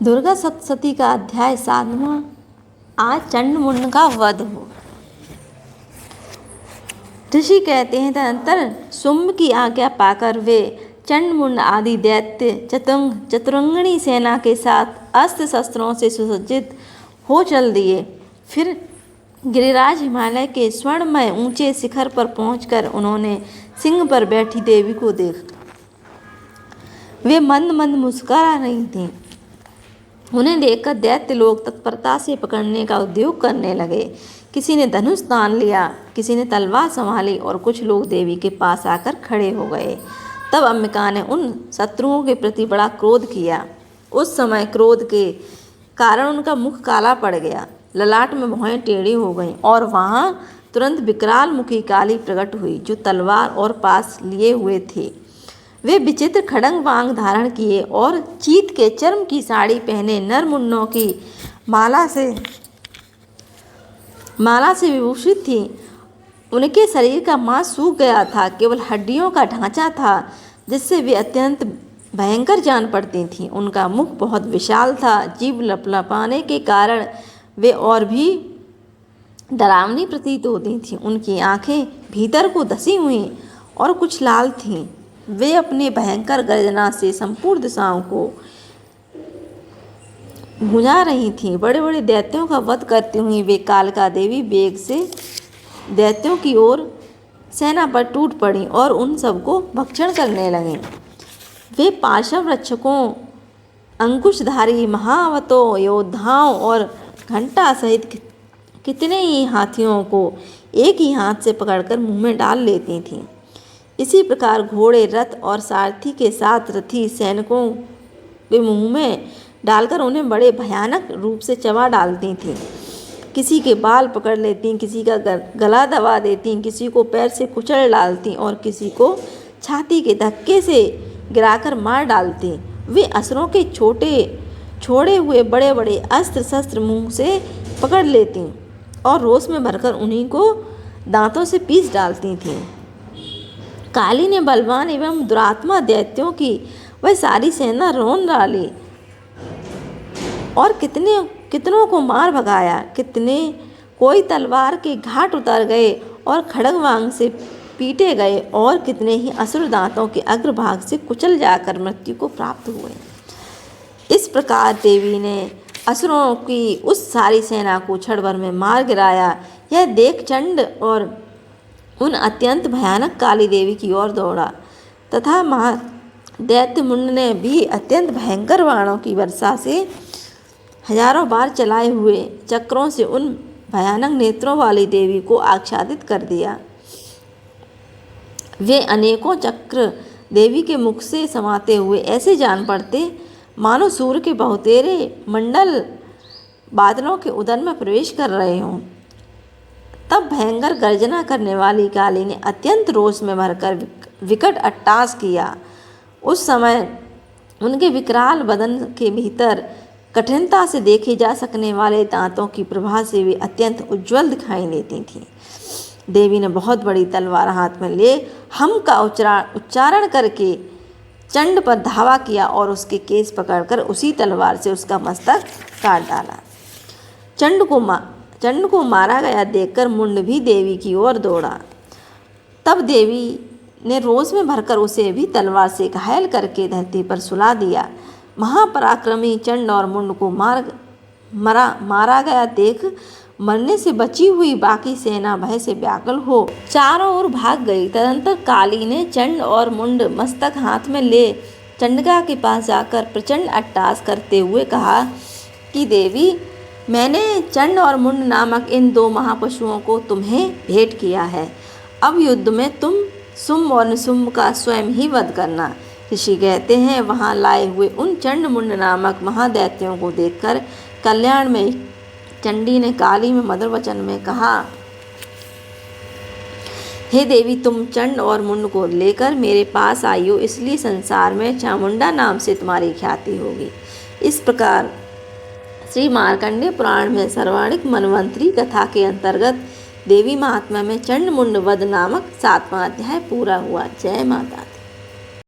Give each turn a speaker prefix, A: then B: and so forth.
A: दुर्गा सप्तशती का अध्याय 7वां। आज चंड मुंड का वध हो। ऋषि कहते हैं, तदंतर शुंभ की आज्ञा पाकर वे चंड मुंड आदि दैत्य चतुरंगिणी सेना के साथ अस्त्र शस्त्रों से सुसज्जित हो चल दिए। फिर गिरिराज हिमालय के स्वर्णमय ऊंचे शिखर पर पहुंचकर उन्होंने सिंह पर बैठी देवी को देखा। वे मंद मंद मुस्कुरा रही थीं। उन्हें देखकर दैत्य लोग तत्परता से पकड़ने का उद्योग करने लगे। किसी ने धनुष तान लिया, किसी ने तलवार संभाली और कुछ लोग देवी के पास आकर खड़े हो गए। तब अंबिका ने उन शत्रुओं के प्रति बड़ा क्रोध किया। उस समय क्रोध के कारण उनका मुख काला पड़ गया, ललाट में भौहें टेढ़ी हो गईं और वहाँ तुरंत विकराल मुखी काली प्रकट हुई, जो तलवार और पास लिए हुए थे। वे विचित्र खड़ंग वांग धारण किए और चीत के चर्म की साड़ी पहने नर मुंडों की माला से विभूषित थी। उनके शरीर का मांस सूख गया था, केवल हड्डियों का ढांचा था, जिससे वे अत्यंत भयंकर जान पड़ती थीं। उनका मुख बहुत विशाल था, जीभ लपलपाने के कारण वे और भी डरावनी प्रतीत होती थीं। उनकी आंखें भीतर को धसी हुई और कुछ लाल थीं। वे अपने भयंकर गर्जना से संपूर्ण दिशाओं को गुंजा रही थीं। बड़े बड़े दैत्यों का वध करती हुई वे कालिका देवी वेग से दैत्यों की ओर सेना पर टूट पड़ी और उन सबको भक्षण करने लगीं। वे पार्श्व रक्षकों, अंकुशधारी महावतों, योद्धाओं और घंटा सहित कितने ही हाथियों को एक ही हाथ से पकड़कर मुंह में डाल लेती थीं। इसी प्रकार घोड़े, रथ और सारथी के साथ रथी सैनिकों के मुंह में डालकर उन्हें बड़े भयानक रूप से चबा डालती थीं। किसी के बाल पकड़ लेती, किसी का गला दबा देती, किसी को पैर से कुचल डालती और किसी को छाती के धक्के से गिराकर मार डालती। वे असुरों के छोड़े हुए बड़े बड़े अस्त्र शस्त्र मुंह से पकड़ लेती और रोष में भरकर उन्हीं को दांतों से पीस डालती थीं। काली ने बलवान एवं दुरात्मा दैत्यों की वह सारी सेना रौंद डाली और कितनों को मार भगाया। कोई तलवार के घाट उतर गए और खड़ग वांग से पीटे गए और कितने ही असुर दांतों के अग्रभाग से कुचल जाकर मृत्यु को प्राप्त हुए। इस प्रकार देवी ने असुरों की उस सारी सेना को क्षण भर में मार गिराया। यह देख चंड और उन अत्यंत भयानक काली देवी की ओर दौड़ा तथा दैत्य मुंड ने भी अत्यंत भयंकर बाणों की वर्षा से हजारों बार चलाए हुए चक्रों से उन भयानक नेत्रों वाली देवी को आच्छादित कर दिया। वे अनेकों चक्र देवी के मुख से समाते हुए ऐसे जान पड़ते मानो सूर्य के बहुतेरे मंडल बादलों के उदर में प्रवेश कर रहे हों। तब भयंकर गर्जना करने वाली काली ने अत्यंत रोष में भरकर विकट अट्टहास किया। उस समय उनके विकराल बदन के भीतर कठिनता से देखे जा सकने वाले दांतों की प्रभा से वे अत्यंत उज्ज्वल दिखाई देती थीं। देवी ने बहुत बड़ी तलवार हाथ में ले हम का उच्चारण करके चंड पर धावा किया और उसके केस पकड़कर उसी तलवार से उसका मस्तक काट डाला। चंड को मारा गया देखकर मुंड भी देवी की ओर दौड़ा। तब देवी ने रोष में भरकर उसे भी तलवार से घायल करके धरती पर सुला दिया। महापराक्रमी चंड और मुंड को मारा गया देख मरने से बची हुई बाकी सेना भय से व्याकुल हो चारों ओर भाग गई। तदंतर काली ने चंड और मुंड मस्तक हाथ में ले चंडिका के पास जाकर प्रचंड अट्टहास करते हुए कहा कि देवी, मैंने चंड और मुंड नामक इन दो महापशुओं को तुम्हें भेंट किया है। अब युद्ध में तुम शुंभ और निशुंभ का स्वयं ही वध करना। ऋषि कहते हैं, वहाँ लाए हुए उन चंड मुंड नामक महादैत्यों को देखकर कल्याण में चंडी ने काली में मधुर वचन में कहा, हे देवी, तुम चंड और मुंड को लेकर मेरे पास आई हो, इसलिए संसार में चामुंडा नाम से तुम्हारी ख्याति होगी। इस प्रकार श्री मार्कंडेय पुराण में सर्वाणिक मनवंतरी कथा के अंतर्गत देवी महात्म्य में चंड मुंड वध नामक 7वां अध्याय पूरा हुआ। जय माता दी।